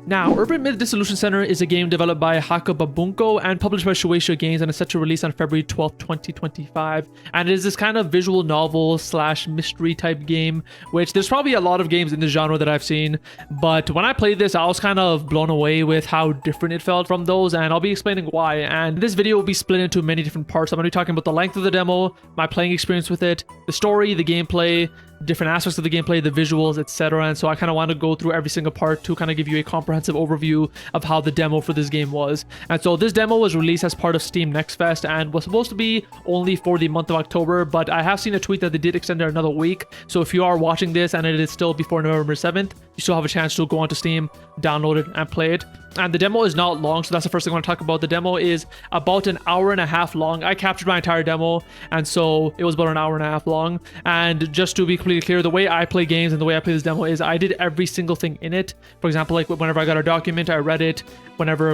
Now, Urban Myth Dissolution Center is a game developed by Hakababunko and published by Shueisha Games, and is set to release on February 12th, 2025. And it is this kind of visual novel slash mystery type game, which there's probably a lot of games in the genre that I've seen, but when I played this, I was kind of blown away with how different it felt from those, and I'll be explaining why. And this video will be split into many different parts. I'm going to be talking about the length of the demo, my playing experience with it, the story, the gameplay, different aspects of the gameplay, the visuals, etc. And so I kind of want to go through every single part to kind of give you a comprehensive overview of how the demo for this game was. And so this demo was released as part of Steam Next Fest and was supposed to be only for the month of October, but I have seen a tweet that they did extend it another week. So if you are watching this and it is still before November 7th, you still have a chance to go onto Steam, download it, and play it. And the demo is not long, so that's the first thing I want to talk about. The demo is about an hour and a half long. I captured my entire demo, and so it was about an hour and a half long. And just to be completely clear, the way I play games and the way I play this demo is I did every single thing in it. For example, like whenever I got a document, I read it. Whenever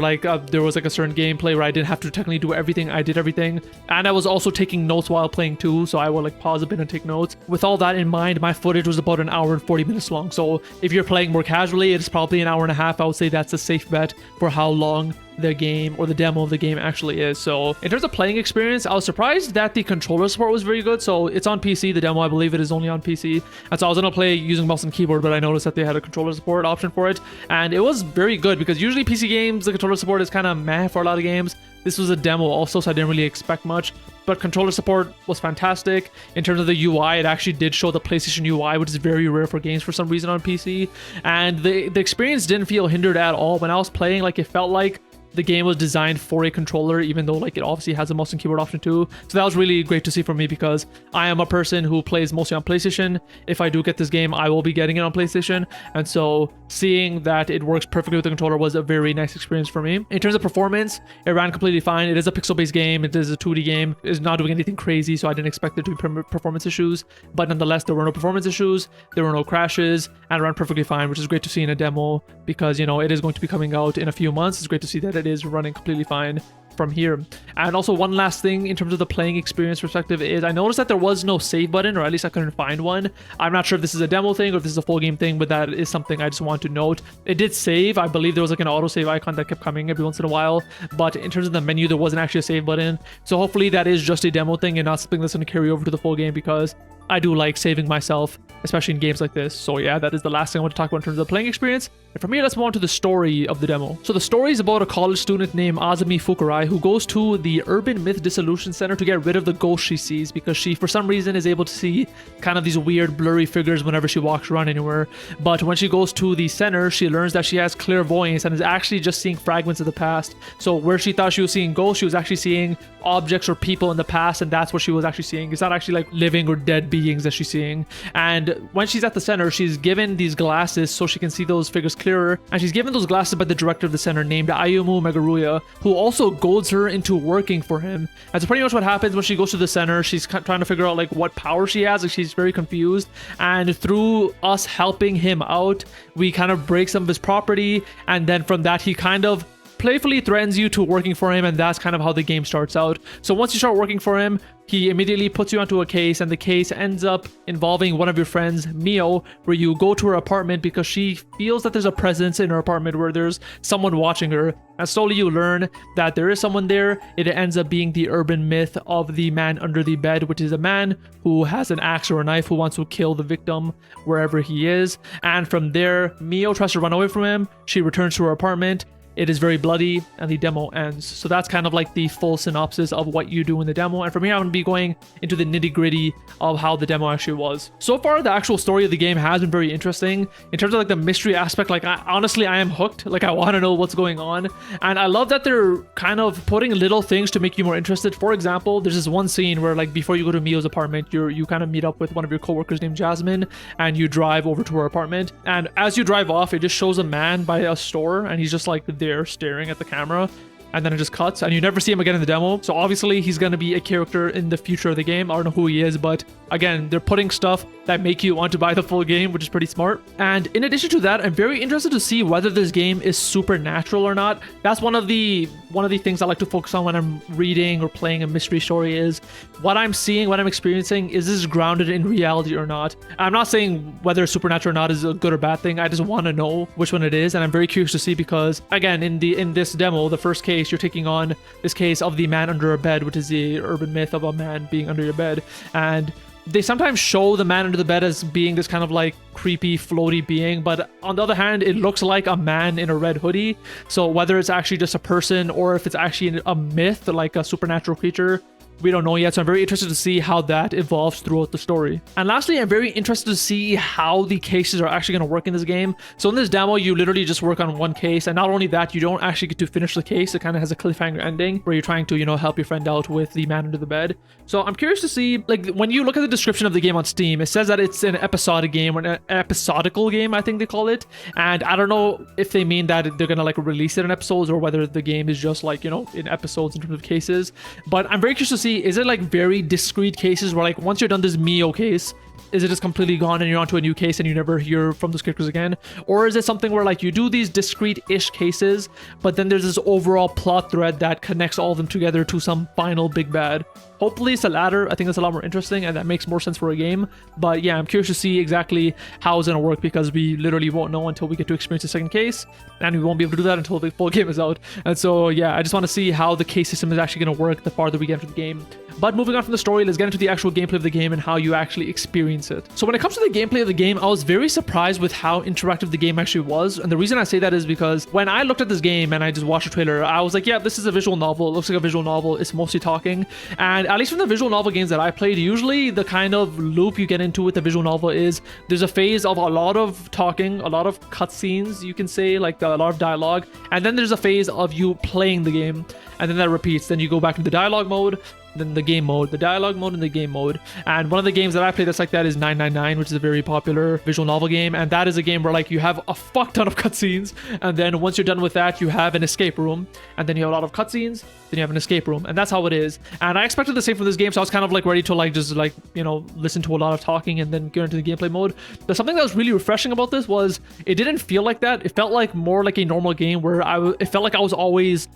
there was like a certain gameplay where I didn't have to technically do everything, I did everything. And I was also taking notes while playing too, so I would like pause a bit and take notes. With all that in mind, my footage was about an hour and 40 minutes long. So if you're playing more casually, it's probably an hour and a half. I would say that's a safe bet for how long the game or the demo of the game actually is. So in terms of playing experience, I was surprised that the controller support was very good. So it's on PC, the demo, I believe it is only on PC, and so I was gonna play using mouse and keyboard, but I noticed that they had a controller support option for it, and it was very good because usually PC games, the controller support is kind of meh for a lot of games. This was a demo also, so I didn't really expect much, but controller support was fantastic. In terms of the UI, it actually did show the PlayStation UI, which is very rare for games for some reason on PC, and the experience didn't feel hindered at all. When I was playing, like, it felt like the game was designed for a controller, even though like it obviously has a mouse and keyboard option too. So that was really great to see for me because I am a person who plays mostly on PlayStation. If I do get this game, I will be getting it on PlayStation, and so seeing that it works perfectly with the controller was a very nice experience for me. In terms of performance, it ran completely fine. It is a pixel-based game. It is a 2D game. It is not doing anything crazy, so I didn't expect there to be performance issues, but nonetheless, there were no performance issues, there were no crashes, and it ran perfectly fine, which is great to see in a demo because, you know, it is going to be coming out in a few months. It's great to see that it is running completely fine from here. And also one last thing in terms of the playing experience perspective is I noticed that there was no save button, or at least I couldn't find one. I'm not sure if this is a demo thing or if this is a full game thing, but that is something I just want to note. It did save. I believe there was like an autosave icon that kept coming every once in a while, but in terms of the menu, there wasn't actually a save button. So hopefully that is just a demo thing and not something that's going to carry over to the full game, because I do like saving myself, especially in games like this. So yeah, that is the last thing I want to talk about in terms of the playing experience. And from here, let's move on to the story of the demo. So the story is about a college student named Azumi Fukurai who goes to the Urban Myth Dissolution Center to get rid of the ghost she sees, because she, for some reason, is able to see kind of these weird blurry figures whenever she walks around anywhere. But when she goes to the center, she learns that she has clairvoyance and is actually just seeing fragments of the past. So where she thought she was seeing ghosts, she was actually seeing objects or people in the past, and that's what she was actually seeing. It's not actually like living or dead beings that she's seeing. And when she's at the center, she's given these glasses so she can see those figures clearer, and she's given those glasses by the director of the center named Ayumu Megaruya, who also goads her into working for him. And so pretty much what happens when she goes to the center, she's trying to figure out like what power she has. Like, she's very confused, and through us helping him out, we kind of break some of his property, and then from that he kind of playfully threatens you to working for him, and that's kind of how the game starts out. So once you start working for him, he immediately puts you onto a case, and the case ends up involving one of your friends, Mio, where you go to her apartment because she feels that there's a presence in her apartment where there's someone watching her. And slowly you learn that there is someone there. It ends up being the urban myth of the man under the bed, which is a man who has an axe or a knife who wants to kill the victim wherever he is. And from there, Mio tries to run away from him. She returns to her apartment. It is very bloody, and the demo ends. So that's kind of like the full synopsis of what you do in the demo. And from here, I'm going to be going into the nitty-gritty of how the demo actually was. So far, the actual story of the game has been very interesting. In terms of like the mystery aspect, like honestly, I am hooked. Like, I want to know what's going on. And I love that they're kind of putting little things to make you more interested. For example, there's this one scene where like before you go to Mio's apartment, you kind of meet up with one of your coworkers named Jasmine, and you drive over to her apartment. And as you drive off, it just shows a man by a store, and he's just like there staring at the camera, and then it just cuts, and you never see him again in the demo. So obviously he's going to be a character in the future of the game. I don't know who he is, but again, they're putting stuff that make you want to buy the full game, which is pretty smart. And in addition to that, I'm very interested to see whether this game is supernatural or not. That's one of the one of the things I like to focus on when I'm reading or playing a mystery story is what I'm seeing, what I'm experiencing, is this grounded in reality or not? I'm not saying whether it's supernatural or not is a good or bad thing. I just want to know which one it is, and I'm very curious to see because, again, in this demo, the first case, you're taking on this case of the man under a bed, which is the urban myth of a man being under your bed, and they sometimes show the man under the bed as being this kind of like creepy floaty being, but on the other hand it looks like a man in a red hoodie. So whether it's actually just a person or if it's actually a myth like a supernatural creature, we don't know yet, so I'm very interested to see how that evolves throughout the story. And lastly, I'm very interested to see how the cases are actually going to work in this game. So in this demo, you literally just work on one case, and not only that, you don't actually get to finish the case. It kind of has a cliffhanger ending where you're trying to, you know, help your friend out with the man under the bed. So I'm curious to see, like, when you look at the description of the game on Steam, it says that it's an episodic game, or an episodical game, I think they call it. And I don't know if they mean that they're going to like release it in episodes or whether the game is just like, you know, in episodes in terms of cases. But I'm very curious to see, is it like very discrete cases where like once you're done this Mio case, is it just completely gone and you're onto a new case and you never hear from those characters again? Or is it something where like you do these discrete-ish cases, but then there's this overall plot thread that connects all of them together to some final big bad? Hopefully it's the latter. I think that's a lot more interesting and that makes more sense for a game. But yeah, I'm curious to see exactly how it's going to work because we literally won't know until we get to experience the second case, and we won't be able to do that until the full game is out. And so yeah, I just want to see how the case system is actually going to work the farther we get into the game. But moving on from the story, let's get into the actual gameplay of the game and how you actually experience it. So when it comes to the gameplay of the game, I was very surprised with how interactive the game actually was. And the reason I say that is because when I looked at this game and I just watched the trailer, I was like, yeah, this is a visual novel. It looks like a visual novel. It's mostly talking. And at least from the visual novel games that I played, usually the kind of loop you get into with the visual novel is there's a phase of a lot of talking, a lot of cutscenes, you can say, like a lot of dialogue. And then there's a phase of you playing the game. And then that repeats. Then you go back into the dialogue mode, then the game mode, the dialogue mode, and the game mode. And one of the games that I play that's like that is 999, which is a very popular visual novel game. And that is a game where like you have a fuck ton of cutscenes, and then once you're done with that, you have an escape room, and then you have a lot of cutscenes, then you have an escape room, and that's how it is. And I expected the same from this game, so I was kind of like ready to like just like, you know, listen to a lot of talking and then get into the gameplay mode. But something that was really refreshing about this was it didn't feel like that. It felt like more like a normal game where it felt like I was always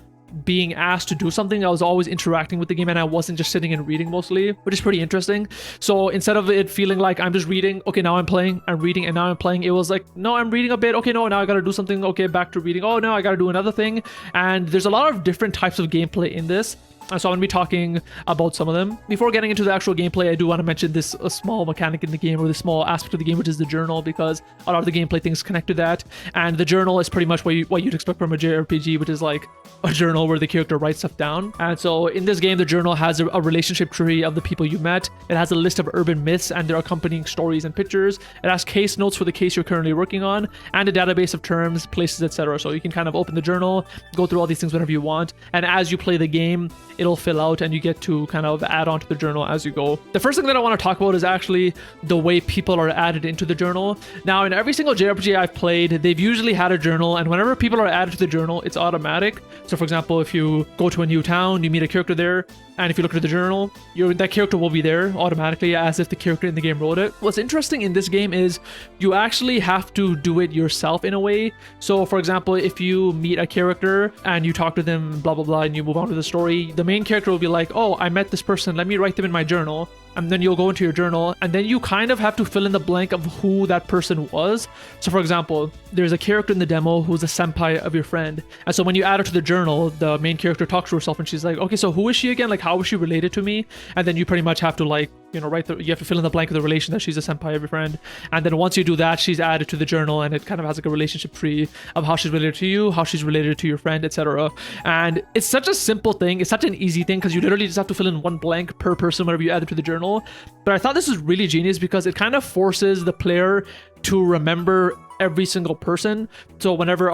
being asked to do something. I was always interacting with the game and I wasn't just sitting and reading mostly, which is pretty interesting. So instead of it feeling like I'm just reading, okay, now I'm playing, I'm reading, and now I'm playing, it was like, no, I'm reading a bit, okay, no, now I gotta do something, okay, back to reading, oh, now I gotta do another thing. And there's a lot of different types of gameplay in this. So I'm going to be talking about some of them. Before getting into the actual gameplay, I do want to mention this small mechanic in the game, or the small aspect of the game, which is the journal, because a lot of the gameplay things connect to that. And the journal is pretty much what you'd expect from a JRPG, which is like a journal where the character writes stuff down. And so in this game, the journal has a relationship tree of the people you met. It has a list of urban myths and their accompanying stories and pictures. It has case notes for the case you're currently working on, and a database of terms, places, etc. So you can kind of open the journal, go through all these things whenever you want. And as you play the game, it'll fill out and you get to kind of add on to the journal as you go. The first thing that I want to talk about is actually the way people are added into the journal. Now, in every single JRPG I've played, they've usually had a journal, and whenever people are added to the journal, it's automatic. So for example, if you go to a new town, you meet a character there, and if you look at the journal, that character will be there automatically as if the character in the game wrote it. What's interesting in this game is you actually have to do it yourself in a way. So for example, if you meet a character and you talk to them, blah, blah, blah, and you move on to the story, the main character will be like, oh, I met this person, let me write them in my journal. And then you'll go into your journal, and then you kind of have to fill in the blank of who that person was. So for example, there's a character in the demo who's a senpai of your friend. And so when you add her to the journal, the main character talks to herself and she's like, okay, so who is she again? Like, how is she related to me? And then you pretty much have to like, you know, you have to fill in the blank of the relation that she's a senpai of your friend. And then once you do that, she's added to the journal, and it kind of has like a relationship tree of how she's related to you, how she's related to your friend, etc. And it's such a simple thing. It's such an easy thing because you literally just have to fill in one blank per person whenever you add it to the journal. But I thought this was really genius because it kind of forces the player to remember every single person. So whenever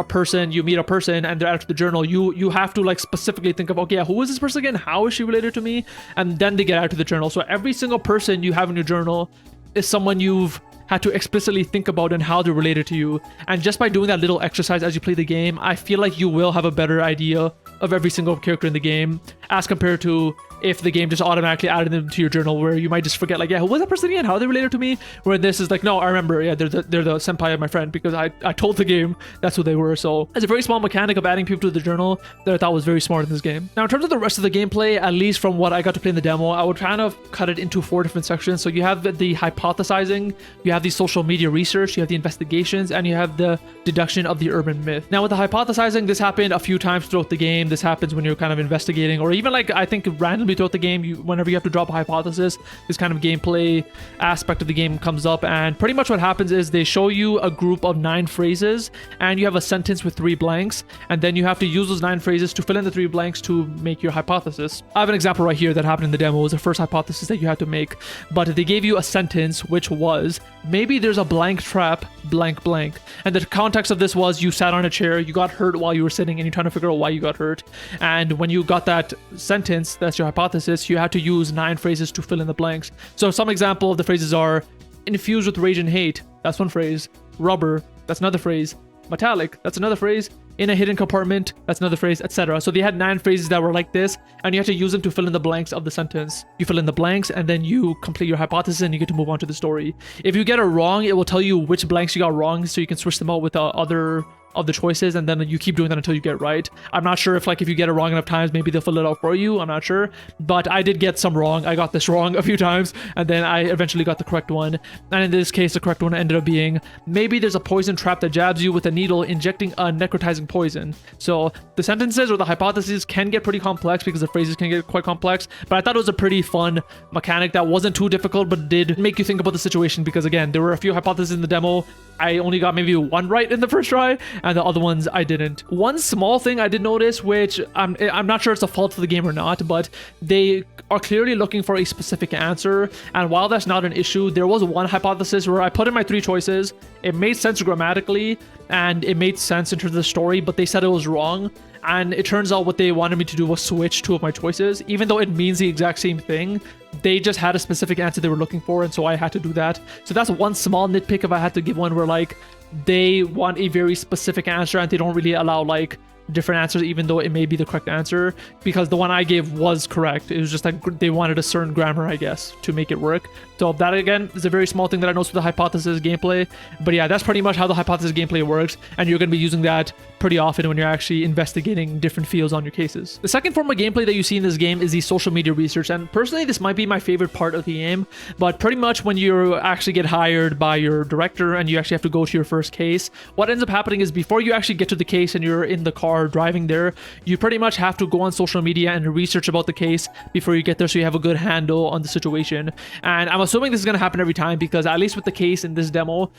you meet a person and they're added to the journal, you have to like specifically think of, okay, who is this person again? How is she related to me? And then they get added to the journal. So every single person you have in your journal is someone you've had to explicitly think about and how they're related to you. And just by doing that little exercise as you play the game, I feel like you will have a better idea of every single character in the game as compared to if the game just automatically added them to your journal, where you might just forget, like, yeah, who was that person again? How are they related to me? Where this is like, no, I remember, yeah, they're the senpai of my friend, because I told the game that's who they were. So it's a very small mechanic of adding people to the journal that I thought was very smart in this game. Now, in terms of the rest of the gameplay, at least from what I got to play in the demo, I would kind of cut it into 4 different sections. So you have the hypothesizing, you have the social media research, you have the investigations, and you have the deduction of the urban myth. Now, with the hypothesizing, this happened a few times throughout the game. This happens when you're kind of investigating, or even like, I think randomly throughout the game, whenever you have to drop a hypothesis, this kind of gameplay aspect of the game comes up. And pretty much what happens is they show you a group of 9 phrases, and you have a sentence with 3 blanks, and then you have to use those 9 phrases to fill in the 3 blanks to make your hypothesis. I have an example right here that happened in the demo. It was the first hypothesis that you had to make, but they gave you a sentence which was, maybe there's a blank trap, blank blank. And the context of this was, you sat on a chair, you got hurt while you were sitting, and you're trying to figure out why you got hurt. And when you got that sentence, that's your hypothesis, you had to use 9 phrases to fill in the blanks. So some example of the phrases are, infused with rage and hate, that's one phrase. Rubber, that's another phrase. Metallic, that's another phrase. In a hidden compartment, that's another phrase, etc. So they had 9 phrases that were like this, and you had to use them to fill in the blanks of the sentence. You fill in the blanks, and then you complete your hypothesis, and you get to move on to the story. If you get it wrong, it will tell you which blanks you got wrong, so you can switch them out with other of the choices, and then you keep doing that until you get it right. I'm not sure if you get it wrong enough times, maybe they'll fill it out for you. I'm not sure, but I did get some wrong. I got this wrong a few times, and then I eventually got the correct one. And in this case, the correct one ended up being, maybe there's a poison trap that jabs you with a needle, injecting a necrotizing poison. So the sentences or the hypotheses can get pretty complex because the phrases can get quite complex, but I thought it was a pretty fun mechanic that wasn't too difficult, but did make you think about the situation, because again, there were a few hypotheses in the demo. I only got maybe 1 right in the first try, and the other ones I didn't. One small thing I did notice, which I'm not sure it's a fault for the game or not, but they are clearly looking for a specific answer. And while that's not an issue, there was one hypothesis where I put in my 3 choices. It made sense grammatically, and it made sense in terms of the story, but they said it was wrong. And it turns out what they wanted me to do was switch 2 of my choices, even though it means the exact same thing. They just had a specific answer they were looking for, and so I had to do that. So that's one small nitpick if I had to give one, where like they want a very specific answer and they don't really allow like different answers, even though it may be the correct answer, because the one I gave was correct. It was just like they wanted a certain grammar, I guess, to make it work. So that again is a very small thing that I noticed with the hypothesis gameplay. But yeah, that's pretty much how the hypothesis gameplay works, and you're going to be using that pretty often when you're actually investigating different fields on your cases. The second form of gameplay that you see in this game is the social media research, and personally this might be my favorite part of the game. But pretty much when you actually get hired by your director and you actually have to go to your first case, what ends up happening is before you actually get to the case and you're in the car driving there, you pretty much have to go on social media and research about the case before you get there, so you have a good handle on the situation. And I'm assuming this is going to happen every time, because at least with the case in this demo,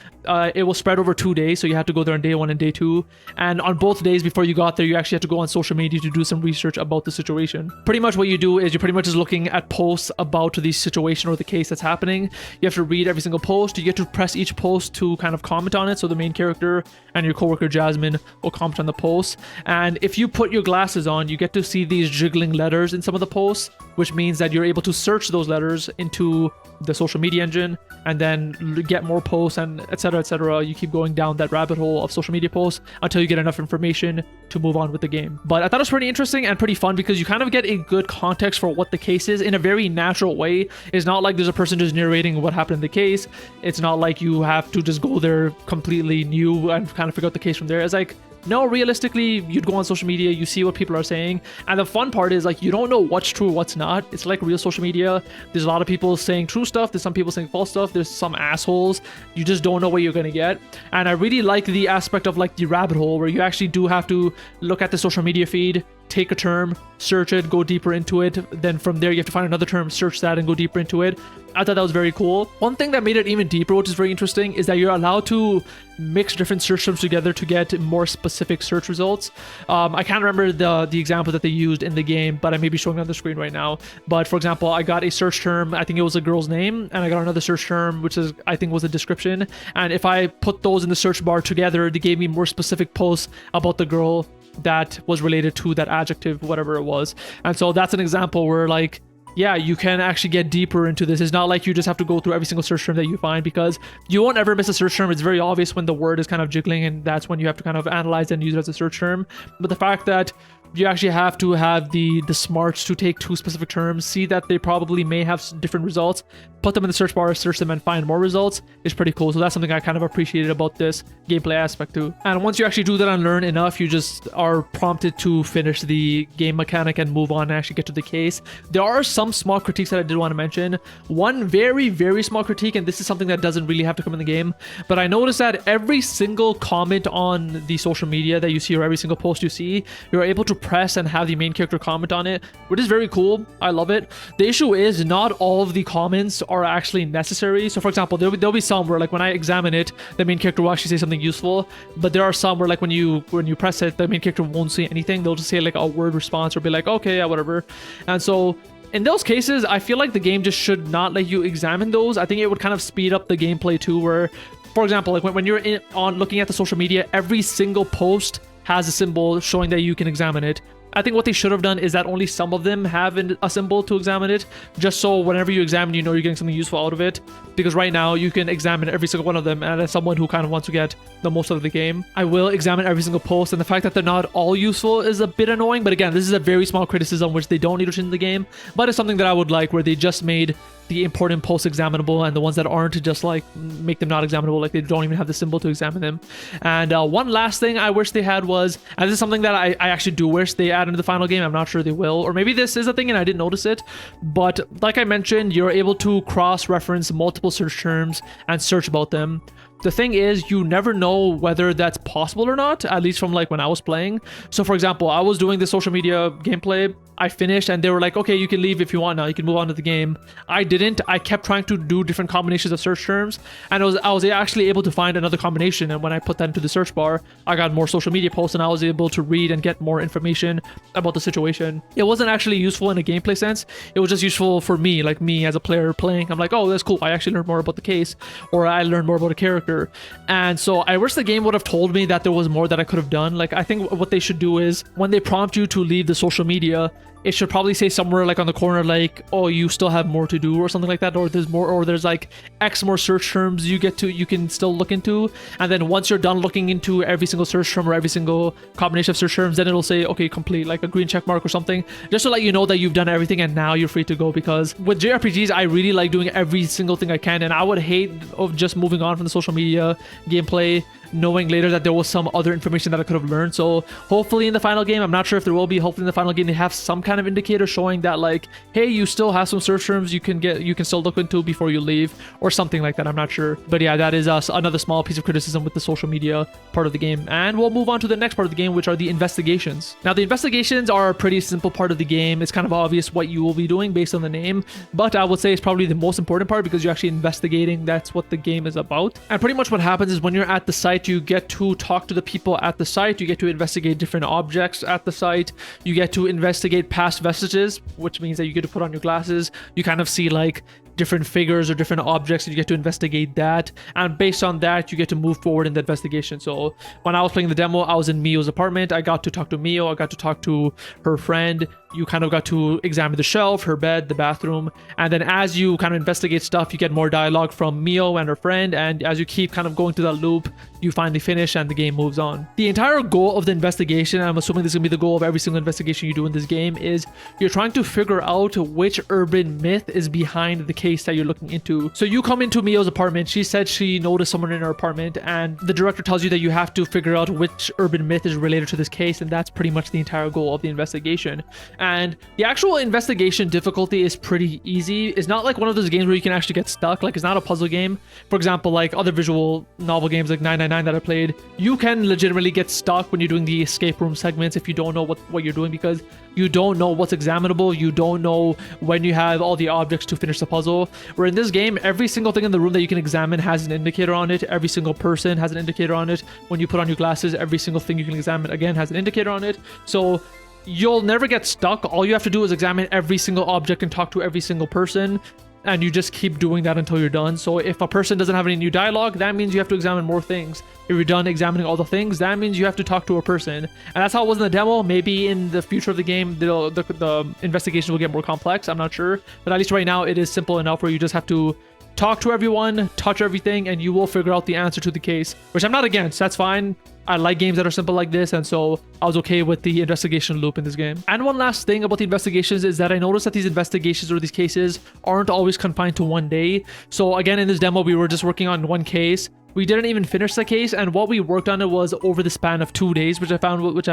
it will spread over 2 days, so you have to go there on day 1 and day 2. And on both days before you got there, you actually have to go on social media to do some research about the situation. Pretty much what you do is you're pretty much just looking at posts about the situation or the case that's happening. You have to read every single post. You get to press each post to kind of comment on it, so the main character and your coworker Jasmine will comment on the post. And if you put your glasses on, you get to see these jiggling letters in some of the posts, which means that you're able to search those letters into the social media engine and then get more posts, and etc, etc. You keep going down that rabbit hole of social media posts until you get enough information to move on with the game. But I thought it was pretty interesting and pretty fun, because you kind of get a good context for what the case is in a very natural way. It's not like there's a person just narrating what happened in the case. It's not like you have to just go there completely new and kind of figure out the case from there. It's like, no, realistically, you'd go on social media, you see what people are saying, and the fun part is like you don't know what's true, what's not. It's like real social media. There's a lot of people saying true stuff, there's some people saying false stuff, there's some assholes. You just don't know what you're gonna get. And I really like the aspect of like the rabbit hole, where you actually do have to look at the social media feed, take a term, search it, go deeper into it. Then from there, you have to find another term, search that, and go deeper into it. I thought that was very cool. One thing that made it even deeper, which is very interesting, is that you're allowed to mix different search terms together to get more specific search results. I can't remember the example that they used in the game, but I may be showing it on the screen right now. But for example, I got a search term, I think it was a girl's name, and I got another search term, which is, I think was a description. And if I put those in the search bar together, they gave me more specific posts about the girl that was related to that adjective, whatever it was. And so that's an example where like, yeah, you can actually get deeper into this. It's not like you just have to go through every single search term that you find, because you won't ever miss a search term. It's very obvious when the word is kind of jiggling, and that's when you have to kind of analyze and use it as a search term. But the fact that you actually have to have the smarts to take two specific terms, see that they probably may have different results, put them in the search bar, search them, and find more results. Is pretty cool. So that's something I kind of appreciated about this gameplay aspect too. And once you actually do that and learn enough, you just are prompted to finish the game mechanic and move on and actually get to the case. There are some small critiques that I did want to mention. One very, very small critique, and this is something that doesn't really have to come in the game, but I noticed that every single comment on the social media that you see, or every single post you see, you're able to press and have the main character comment on it, which is very cool. I love it. The issue is not all of the comments are actually necessary. So for example, there'll be some where like when I examine it, the main character will actually say something useful, but there are some where like when you press it, the main character won't say anything. They'll just say like a word response or be like, okay, yeah, whatever. And so in those cases, I feel like the game just should not let you examine those. I think it would kind of speed up the gameplay too, where for example, like when you're looking at the social media, every single post has a symbol showing that you can examine it. I think what they should have done is that only some of them have a symbol to examine it, just so whenever you examine, you know you're getting something useful out of it. Because right now you can examine every single one of them, and as someone who kind of wants to get the most out of the game, I will examine every single post, and the fact that they're not all useful is a bit annoying. But again, this is a very small criticism which they don't need to change in the game, but it's something that I would like, where they just made the important posts examinable, and the ones that aren't, just like make them not examinable, like they don't even have the symbol to examine them. And one last thing I wish they had was, and this is something that I actually do wish they add into the final game, I'm not sure they will, or maybe this is a thing and I didn't notice it, but like I mentioned, you're able to cross-reference multiple search terms and search about them. The thing is, you never know whether that's possible or not, at least from like when I was playing. So for example, I was doing the social media gameplay, I finished and they were like, okay, you can leave if you want now, you can move on to the game. I didn't. I kept trying to do different combinations of search terms, and I was actually able to find another combination, and when I put that into the search bar, I got more social media posts and I was able to read and get more information about the situation. It wasn't actually useful in a gameplay sense, it was just useful for me, like me as a player playing. I'm like, oh, that's cool, I actually learned more about the case, or I learned more about a character. And so I wish the game would have told me that there was more that I could have done. Like, I think what they should do is when they prompt you to leave the social media, it should probably say somewhere like on the corner, like, oh, you still have more to do, or something like that, or there's more, or there's like X more search terms you can still look into. And then once you're done looking into every single search term or every single combination of search terms, then it'll say, okay, complete, like a green check mark or something, just to let you know that you've done everything and now you're free to go. Because with JRPGs, I really like doing every single thing I can, and I would hate of just moving on from the social media gameplay knowing later that there was some other information that I could have learned. So hopefully in the final game, I'm not sure if there will be, hopefully in the final game they have some kind of indicator showing that like, hey, you still have some search terms you can still look into before you leave, or something like that. I'm not sure, but yeah, that is another small piece of criticism with the social media part of the game. And we'll move on to the next part of the game, which are the investigations. Now the investigations are a pretty simple part of the game. It's kind of obvious what you will be doing based on the name, but I would say it's probably the most important part because you're actually investigating. That's what the game is about. And pretty much what happens is when you're at the site, you get to talk to the people at the site, you get to investigate different objects at the site, you get to investigate past vestiges, which means that you get to put on your glasses, you kind of see like different figures or different objects, and you get to investigate that, and based on that you get to move forward in the investigation. So when I was playing the demo, I was in Mio's apartment, I got to talk to Mio, I got to talk to her friend, you kind of got to examine the shelf, her bed, the bathroom, and then as you kind of investigate stuff, you get more dialogue from Mio and her friend, and as you keep kind of going through that loop, you finally finish and the game moves on. The entire goal of the investigation, and I'm assuming this is going to be the goal of every single investigation you do in this game, is you're trying to figure out which urban myth is behind the case that you're looking into. So you come into Mio's apartment, she said she noticed someone in her apartment, and the director tells you that you have to figure out which urban myth is related to this case, and that's pretty much the entire goal of the investigation. And the actual investigation difficulty is pretty easy. It's not like one of those games where you can actually get stuck. Like, it's not a puzzle game. For example, like other visual novel games like 999 that I played, you can legitimately get stuck when you're doing the escape room segments if you don't know what you're doing, because you don't know what's examinable, you don't know when you have all the objects to finish the puzzle. Where in this game, every single thing in the room that you can examine has an indicator on it, every single person has an indicator on it. When you put on your glasses, every single thing you can examine again has an indicator on it. So you'll never get stuck. All you have to do is examine every single object and talk to every single person, and you just keep doing that until you're done. So if a person doesn't have any new dialogue, that means you have to examine more things. If you're done examining all the things, that means you have to talk to a person. And that's how it was in the demo. Maybe in the future of the game, the investigations will get more complex. I'm not sure, but at least right now it is simple enough where you just have to talk to everyone, touch everything, and you will figure out the answer to the case, which I'm not against. That's fine. I like games that are simple like this, and so I was okay with the investigation loop in this game. And one last thing about the investigations is that I noticed that these investigations or these cases aren't always confined to one day. So again, in this demo, we were just working on one case. We didn't even finish the case, and what we worked on it was over the span of 2 days, which I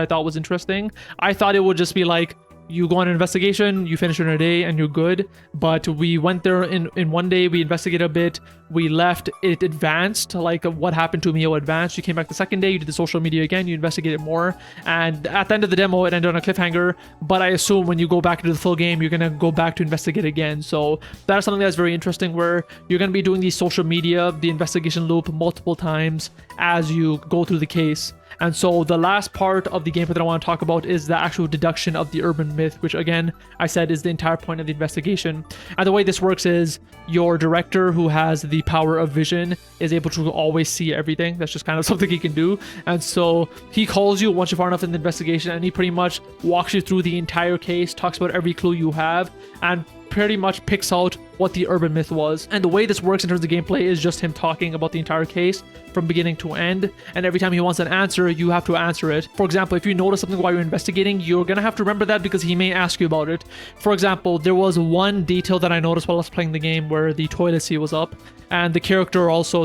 thought was interesting. I thought it would just be like, you go on an investigation, you finish it in a day, and you're good. But we went there in 1 day, we investigated a bit, we left, it advanced, like what happened to Mio advanced. You came back the second day, you did the social media again, you investigated more, and at the end of the demo, it ended on a cliffhanger. But I assume when you go back into the full game, you're gonna go back to investigate again. So that's something that's very interesting, where you're gonna be doing the social media, the investigation loop multiple times as you go through the case. And so the last part of the gameplay that I want to talk about is the actual deduction of the urban myth, which again, I said is the entire point of the investigation. And the way this works is your director, who has the power of vision, is able to always see everything. That's just kind of something he can do. And so he calls you once you're far enough in the investigation, and he pretty much walks you through the entire case, talks about every clue you have, and pretty much picks out what the urban myth was. And the way this works in terms of gameplay is just him talking about the entire case from beginning to end, and every time he wants an answer, you have to answer it. For example, if you notice something while you're investigating, you're gonna have to remember that because he may ask you about it. For example, there was one detail that I noticed while I was playing the game where the toilet seat was up, and the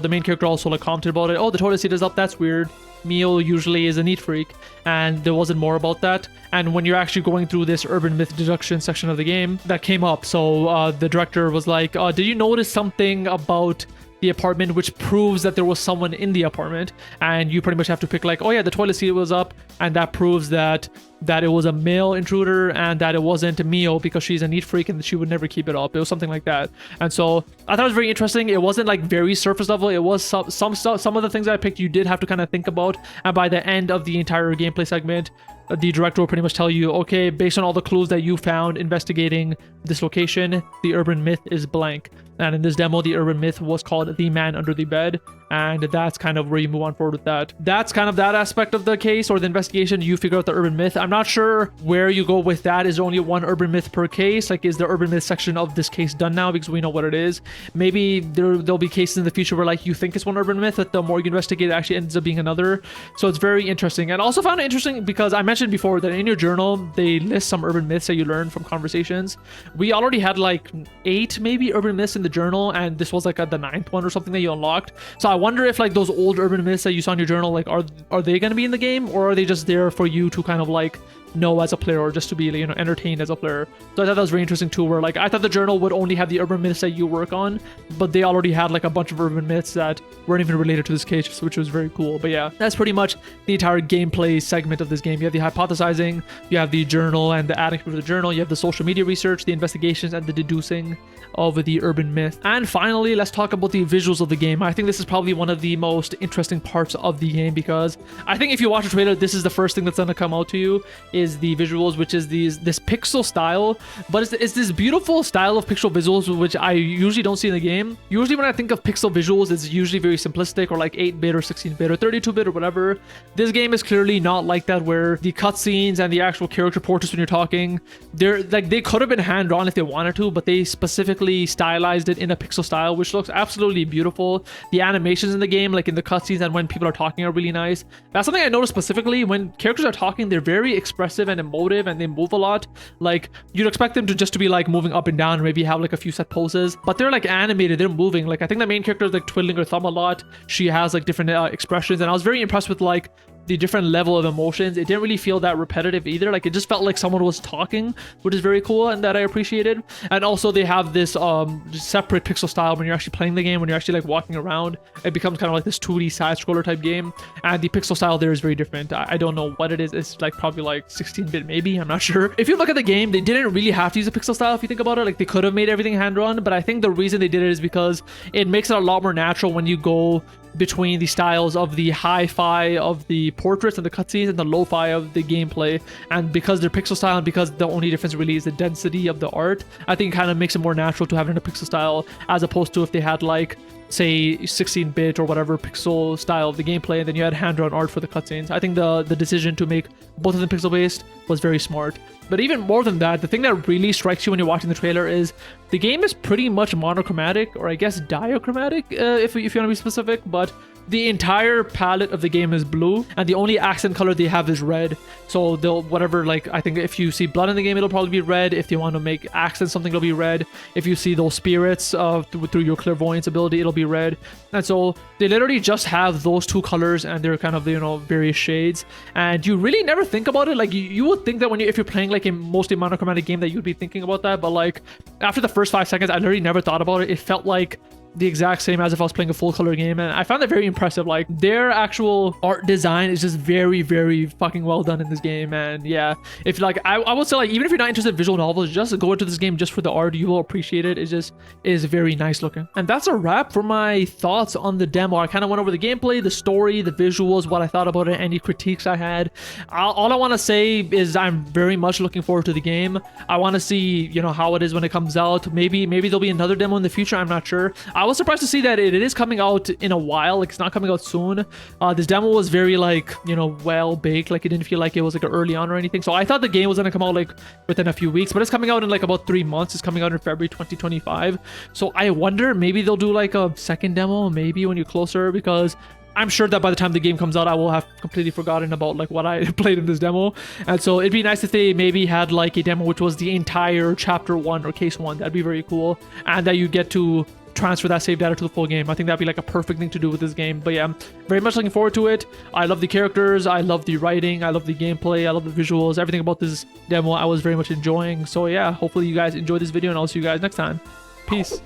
main character also like commented about it. Oh, the toilet seat is up, that's weird. Mio usually is a neat freak, and there wasn't more about that. And when you're actually going through this urban myth deduction section of the game, that came up. So the director was like, did you notice something about the apartment which proves that there was someone in the apartment? And you pretty much have to pick like, oh yeah, the toilet seat was up, and that proves that it was a male intruder, and that it wasn't Mio because she's a neat freak and she would never keep it up. It was something like that. And so I thought it was very interesting. It wasn't like very surface level. It was some of the things that I picked you did have to kind of think about, and by the end of the entire gameplay segment, the director will pretty much tell you, okay, based on all the clues that you found investigating this location, the urban myth is blank. And in this demo, the urban myth was called The Man Under the Bed. And that's kind of where you move on forward with that. That's kind of that aspect of the case or the investigation. You figure out the urban myth. I'm not sure where you go with that. Is there only one urban myth per case? Like, is the urban myth section of this case done now because we know what it is? Maybe there'll be cases in the future where like you think it's one urban myth, but the more you investigate, it actually ends up being another. So it's very interesting. And also found it interesting because I mentioned before that in your journal, they list some urban myths that you learn from conversations. We already had like 8 maybe urban myths in the journal, and this was like the 9th one or something that you unlocked. So I wonder if like those old urban myths that you saw in your journal, like are they going to be in the game, or are they just there for you to kind of like know as a player, or just to be, you know, entertained as a player? So I thought that was very interesting too, where like I thought the journal would only have the urban myths that you work on, but they already had like a bunch of urban myths that weren't even related to this case, which was very cool. But yeah, that's pretty much the entire gameplay segment of this game. You have the hypothesizing, you have the journal and the adding to the journal, you have the social media research, the investigations, and the deducing of the urban myth. And finally, let's talk about the visuals of the game. I think this is probably one of the most interesting parts of the game, because I think if you watch a trailer, this is the first thing that's going to come out to you, is the visuals, which is this pixel style. But it's this beautiful style of pixel visuals, which I usually don't see in the game. Usually when I think of pixel visuals, it's usually very simplistic, or like 8-bit or 16-bit or 32-bit or whatever. This game is clearly not like that, where the cutscenes and the actual character portraits when you're talking, they're like, they could have been hand-drawn if they wanted to, but they specifically stylized it in a pixel style, which looks absolutely beautiful. The animations in the game, like in the cutscenes and when people are talking, are really nice. That's something I noticed specifically. When characters are talking, they're very expressive and emotive, and they move a lot. Like, you'd expect them to just to be like moving up and down, and maybe have like a few set poses, but they're like animated, they're moving. Like, I think the main character is like twiddling her thumb a lot. She has like different expressions, and I was very impressed with like the different level of emotions. It didn't really feel that repetitive either. Like, it just felt like someone was talking, which is very cool and that I appreciated. And also they have this separate pixel style when you're actually playing the game. When you're actually like walking around, it becomes kind of like this 2D side scroller type game, and the pixel style there is very different. I don't know what it is. It's like probably like 16-bit maybe, I'm not sure. If you look at the game, they didn't really have to use a pixel style if you think about it. Like, they could have made everything hand drawn, but I think the reason they did it is because it makes it a lot more natural when you go between the styles of the hi-fi of the portraits and the cutscenes and the lo-fi of the gameplay. And because they're pixel style, and because the only difference really is the density of the art, I think it kind of makes it more natural to have it in a pixel style, as opposed to if they had like, say, 16-bit or whatever pixel style of the gameplay, and then you had hand-drawn art for the cutscenes. I think the decision to make both of them pixel-based was very smart. But even more than that, the thing that really strikes you when you're watching the trailer is the game is pretty much monochromatic, or I guess diachromatic, if you want to be specific, but the entire palette of the game is blue, and the only accent color they have is red. So they'll, whatever, like, I think if you see blood in the game, it'll probably be red. If they want to make accent something, it'll be red. If you see those spirits through your clairvoyance ability, it'll be red. And so they literally just have those two colors, and they're kind of, you know, various shades. And you really never think about it. Like, you would think that if you're playing like a mostly monochromatic game, that you'd be thinking about that. But like, after the first 5 seconds, I literally never thought about it. It felt like the exact same as if I was playing a full color game, and I found that very impressive. Like, their actual art design is just very, very fucking well done in this game. And yeah, if like, I would say, like, even if you're not interested in visual novels, just go into this game just for the art. You will appreciate it. It just is very nice looking. And that's a wrap for my thoughts on the demo. I kind of went over the gameplay, the story, the visuals, what I thought about it, any critiques I had. All I want to say is I'm very much looking forward to the game. I want to see, you know, how it is when it comes out. Maybe there'll be another demo in the future. I'm not sure. I was surprised to see that it is coming out in a while. Like, it's not coming out soon. This demo was very, like, you know, well baked. Like, it didn't feel like it was like early on or anything. So I thought the game was gonna come out like within a few weeks, but it's coming out in like about 3 months. It's coming out in February 2025. So I wonder, maybe they'll do like a second demo, maybe when you're closer, because I'm sure that by the time the game comes out, I will have completely forgotten about like what I played in this demo. And so it'd be nice if they maybe had like a demo which was the entire chapter 1 or case 1. That'd be very cool, and that you get to transfer that save data to the full game. I think that'd be like a perfect thing to do with this game. But yeah, I'm very much looking forward to it. I love the characters, I love the writing, I love the gameplay, I love the visuals. Everything about this demo I was very much enjoying. So yeah, hopefully you guys enjoyed this video, and I'll see you guys next time. Peace.